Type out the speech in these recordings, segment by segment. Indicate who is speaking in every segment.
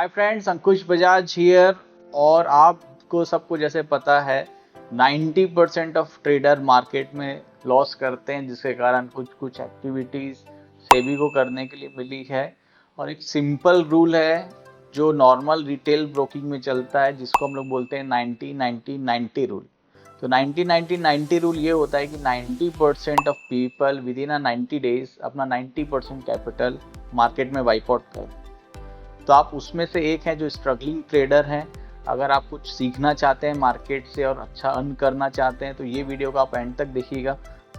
Speaker 1: Hi friends, Ankush Bajaj here. और आपको सबको जैसे पता है 90% ऑफ ट्रेडर मार्केट में लॉस करते हैं, जिसके कारण कुछ कुछ एक्टिविटीज़ सेबी को करने के लिए मिली है। और एक सिंपल रूल है जो नॉर्मल रिटेल ब्रोकिंग में चलता है, जिसको हम लोग बोलते हैं 90-90-90 रूल। तो 90-90-90 रूल ये होता है कि 90% of people with in 90 days अपना 90% कैपिटल मार्केट में वाइप आउट कर। तो आप उसमें से एक हैं जो स्ट्रगलिंग ट्रेडर हैं। अगर आप कुछ सीखना चाहते हैं मार्केट से और अच्छा अर्न करना चाहते हैं तो ये वीडियो को आप एंड तक देखिएगा।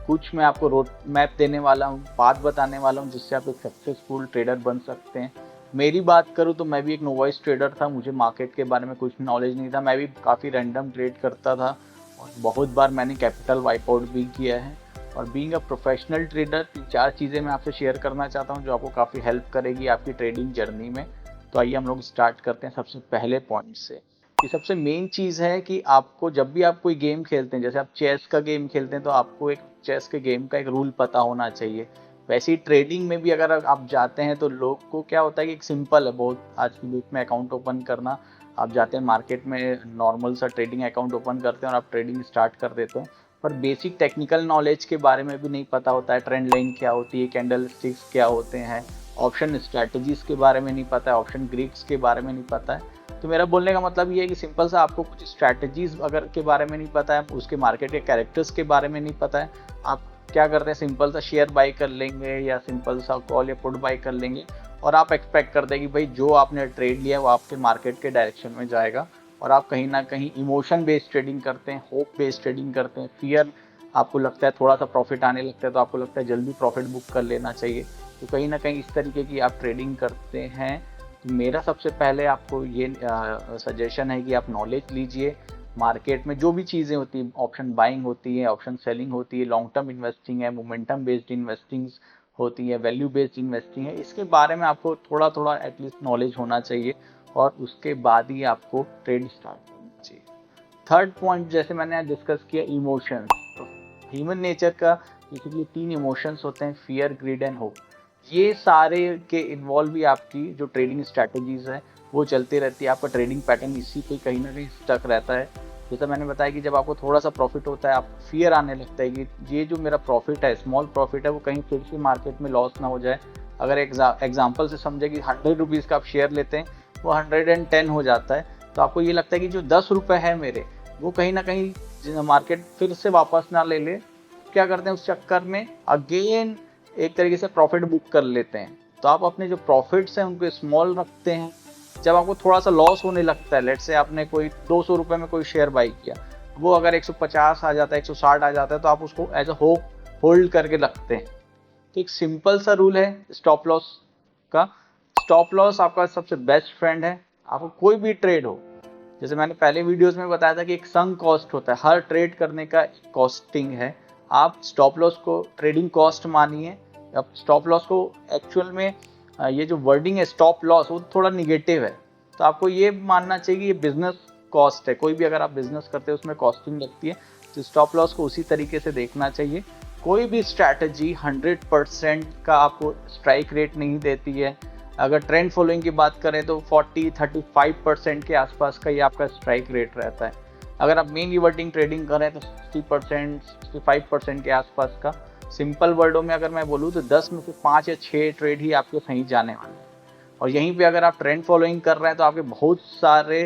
Speaker 1: कुछ मैं आपको रोड मैप देने वाला हूँ, पाथ बताने वाला हूँ, जिससे आप एक सक्सेसफुल ट्रेडर बन सकते हैं। मेरी बात करूँ तो मैं भी एक नोवाइस ट्रेडर था, मुझे मार्केट के बारे में कुछ नॉलेज नहीं था। मैं भी काफ़ी रैंडम ट्रेड करता था और बहुत बार मैंने कैपिटल वाइप आउट भी किया है। और बीइंग अ प्रोफेशनल ट्रेडर 3-4 चीज़ें मैं आपसे शेयर करना चाहता हूँ जो आपको काफ़ी हेल्प करेगी आपकी ट्रेडिंग जर्नी में। तो आइए हम लोग स्टार्ट करते हैं सबसे पहले पॉइंट से। कि सबसे मेन चीज़ है कि आपको जब भी आप कोई गेम खेलते हैं, जैसे आप चेस का गेम खेलते हैं, तो आपको एक चेस के गेम का एक रूल पता होना चाहिए। वैसे ही ट्रेडिंग में भी अगर आप जाते हैं तो लोग को क्या होता है कि एक सिंपल है बहुत आज की डेट में अकाउंट ओपन करना। आप जाते हैं मार्केट में, नॉर्मल सा ट्रेडिंग अकाउंट ओपन करते हैं और आप ट्रेडिंग स्टार्ट कर देते हैं, पर बेसिक टेक्निकल नॉलेज के बारे में भी नहीं पता होता है। ट्रेंड लाइन क्या होती है, कैंडल स्टिक्स क्या होते हैं, ऑप्शन स्ट्रैटेजीज के बारे में नहीं पता है, ऑप्शन ग्रीक्स के बारे में नहीं पता है। तो मेरा बोलने का मतलब ये है कि सिंपल सा आपको कुछ स्ट्रैटेजीज अगर के बारे में नहीं पता है, उसके मार्केट के कैरेक्टर्स के बारे में नहीं पता है, आप क्या करते हैं सिंपल सा शेयर बाई कर लेंगे या सिंपल सा कॉल या पुट बाई कर लेंगे और आप एक्सपेक्ट करते हैं कि भाई जो आपने ट्रेड लिया वो आपके मार्केट के डायरेक्शन में जाएगा। और आप कहीं ना कहीं इमोशन बेस्ड ट्रेडिंग करते हैं, होप बेस्ड ट्रेडिंग करते हैं, फियर, आपको लगता है थोड़ा सा प्रॉफिट आने लगता है तो आपको लगता है जल्दी प्रॉफिट बुक कर लेना चाहिए। तो कहीं ना कहीं इस तरीके की आप ट्रेडिंग करते हैं। तो मेरा सबसे पहले आपको ये सजेशन है कि आप नॉलेज लीजिए। मार्केट में जो भी चीज़ें होती हैं, ऑप्शन बाइंग होती है, ऑप्शन सेलिंग होती है, लॉन्ग टर्म इन्वेस्टिंग है, मोमेंटम बेस्ड इन्वेस्टिंग होती है, वैल्यू बेस्ड इन्वेस्टिंग है, इसके बारे में आपको थोड़ा थोड़ा एटलीस्ट नॉलेज होना चाहिए और उसके बाद ही आपको ट्रेड स्टार्ट करना चाहिए। थर्ड पॉइंट जैसे मैंने डिस्कस किया, इमोशंस। तो ह्यूमन नेचर का बेसिकली 3 इमोशंस होते हैं, फियर, ग्रीड एंड होप। ये सारे के इन्वॉल्व भी आपकी जो ट्रेडिंग स्ट्रैटेजीज है वो चलती रहती है। आपका ट्रेडिंग पैटर्न इसी पे कहीं ना कहीं स्टक रहता है। जैसा मैंने बताया कि जब आपको थोड़ा सा प्रॉफिट होता है, आपको फियर आने लगता है कि ये जो मेरा प्रॉफिट है, स्मॉल प्रॉफिट है, वो कहीं फिर से मार्केट में लॉस ना हो जाए। अगर एग्जाम्पल से समझे कि 100 रुपीज़ का आप शेयर लेते हैं, वो 110 हो जाता है, तो आपको ये लगता है कि जो 10 रुपये है मेरे, वो कहीं ना कहीं मार्केट फिर से वापस ना ले ले। क्या करते हैं उस चक्कर में अगेन एक तरीके से प्रॉफिट बुक कर लेते हैं। तो आप अपने जो प्रॉफिट्स हैं उनको स्मॉल रखते हैं। जब आपको थोड़ा सा लॉस होने लगता है, लेट से आपने कोई 200 रुपये में कोई शेयर बाई किया, वो अगर 150 आ जाता है, 160 आ जाता है, तो आप उसको एज अ होप होल्ड करके रखते हैं। तो एक सिंपल सा रूल है स्टॉप लॉस का। स्टॉप लॉस आपका सबसे बेस्ट फ्रेंड है। आपको कोई भी ट्रेड हो, जैसे मैंने पहले वीडियोस में बताया था कि एक संक कॉस्ट होता है, हर ट्रेड करने का कॉस्टिंग है। आप स्टॉप लॉस को ट्रेडिंग कॉस्ट मानिए। अब स्टॉप लॉस को एक्चुअल में ये जो वर्डिंग है स्टॉप लॉस, वो थोड़ा निगेटिव है, तो आपको ये मानना चाहिए कि ये बिजनेस कॉस्ट है। कोई भी अगर आप बिजनेस करते हैं उसमें कॉस्टिंग लगती है, तो स्टॉप लॉस को उसी तरीके से देखना चाहिए। कोई भी स्ट्रैटेजी 100% का आपको स्ट्राइक रेट नहीं देती है। अगर ट्रेंड फॉलोइंग की बात करें तो 40-35% के आसपास का ये आपका स्ट्राइक रेट रहता है। अगर आप मेन रिवर्टिंग ट्रेडिंग करें तो 60%, 65% के आसपास का। सिंपल वर्डों में अगर मैं बोलूँ तो 10 में से 5 या 6 ट्रेड ही आपके सही जाने वाले हैं। और यहीं पे अगर आप ट्रेंड फॉलोइंग कर रहे हैं तो आपके बहुत सारे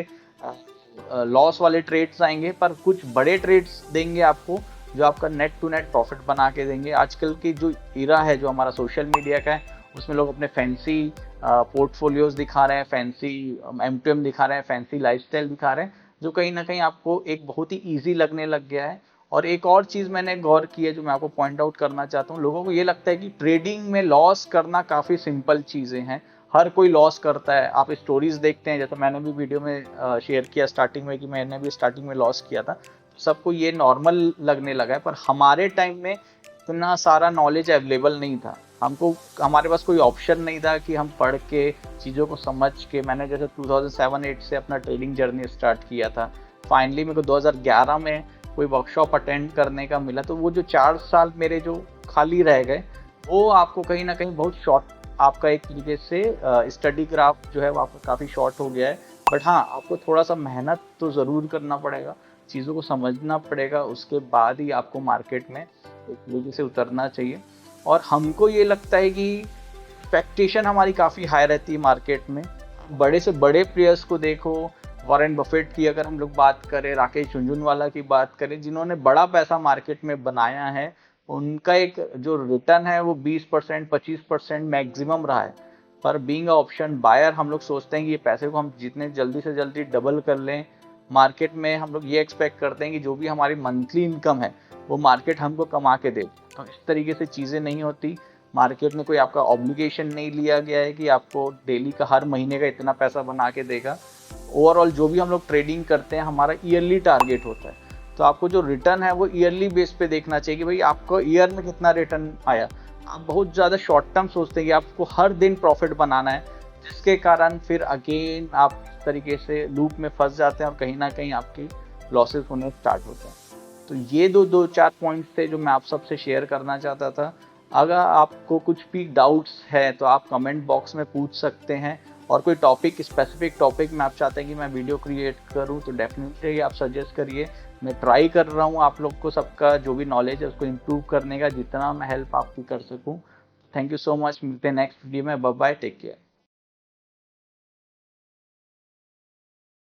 Speaker 1: लॉस वाले ट्रेड्स आएंगे, पर कुछ बड़े ट्रेड्स देंगे आपको जो आपका नेट टू नेट प्रॉफिट बना के देंगे। आजकल की जो इरा है, जो हमारा सोशल मीडिया का है, उसमें लोग अपने फैंसी पोर्टफोलियोज दिखा रहे हैं, फैंसी M2M दिखा रहे हैं, फैंसी लाइफस्टाइल दिखा रहे हैं, जो कहीं ना कहीं आपको एक बहुत ही ईजी लगने लग गया है। और एक और चीज़ मैंने गौर की है जो मैं आपको पॉइंट आउट करना चाहता हूँ, लोगों को ये लगता है कि ट्रेडिंग में लॉस करना काफ़ी सिंपल चीज़ें हैं, हर कोई लॉस करता है। आप स्टोरीज देखते हैं, जैसे मैंने भी वीडियो में शेयर किया स्टार्टिंग में कि मैंने भी स्टार्टिंग में लॉस किया था, तो सबको ये नॉर्मल लगने लगा है। पर हमारे टाइम में इतना सारा नॉलेज अवेलेबल नहीं था, हमारे पास कोई ऑप्शन नहीं था कि हम पढ़ के चीज़ों को समझ के। मैंने जैसे 2007-8 से अपना ट्रेडिंग जर्नी स्टार्ट किया था, फाइनली मेरे को 2011 में कोई वर्कशॉप अटेंड करने का मिला। तो वो जो 4 साल मेरे जो खाली रह गए, वो आपको कहीं ना कहीं बहुत शॉर्ट आपका एक तरीके से स्टडी ग्राफ जो है वो आपका काफ़ी शॉर्ट हो गया है। बट हाँ, आपको थोड़ा सा मेहनत तो ज़रूर करना पड़ेगा, चीज़ों को समझना पड़ेगा, उसके बाद ही आपको मार्केट में एक तरीके से उतरना चाहिए। और हमको ये लगता है कि एक्सपेक्टेशन हमारी काफ़ी हाई रहती है मार्केट में। बड़े से बड़े प्लेयर्स को देखो, वॉरेन बफेट की अगर हम लोग बात करें, राकेश झुनझुनवाला की बात करें, जिन्होंने बड़ा पैसा मार्केट में बनाया है, उनका एक जो रिटर्न है वो 20% 25% मैक्सिमम रहा है। पर बीइंग अ ऑप्शन बायर हम लोग सोचते हैं कि ये पैसे को हम जितने जल्दी से जल्दी डबल कर लें। मार्केट में हम लोग ये एक्सपेक्ट करते हैं कि जो भी हमारी मंथली इनकम है वो मार्केट हमको कमा के दे। तो इस तरीके से चीज़ें नहीं होती। मार्केट में कोई आपका ऑब्लिगेशन नहीं लिया गया है कि आपको डेली का हर महीने का इतना पैसा बना के देगा। ओवरऑल जो भी हम लोग ट्रेडिंग करते हैं हमारा ईयरली टारगेट होता है। तो आपको जो रिटर्न है वो ईयरली बेस पे देखना चाहिए कि भाई आपको ईयर में कितना रिटर्न आया। आप बहुत ज़्यादा शॉर्ट टर्म सोचते हैं कि आपको हर दिन प्रॉफिट बनाना है, जिसके कारण फिर अगेन आप इस तरीके से लूप में फंस जाते हैं और कहीं ना कहीं आपकी लॉसेस होने स्टार्ट होते हैं। तो ये दो चार पॉइंट्स थे जो मैं आप सबसे शेयर करना चाहता था। अगर आपको कुछ भी डाउट्स है तो आप कमेंट बॉक्स में पूछ सकते हैं, और कोई टॉपिक स्पेसिफिक टॉपिक में आप चाहते हैं कि मैं वीडियो क्रिएट करूं तो डेफिनेटली आप सजेस्ट करिए। मैं ट्राई कर रहा हूं आप लोग को सबका जो भी नॉलेज है उसको इम्प्रूव करने का, जितना मैं हेल्प आपकी कर सकूं। थैंक यू सो मच, मिलते हैं नेक्स्ट वीडियो में। Bye bye, take care.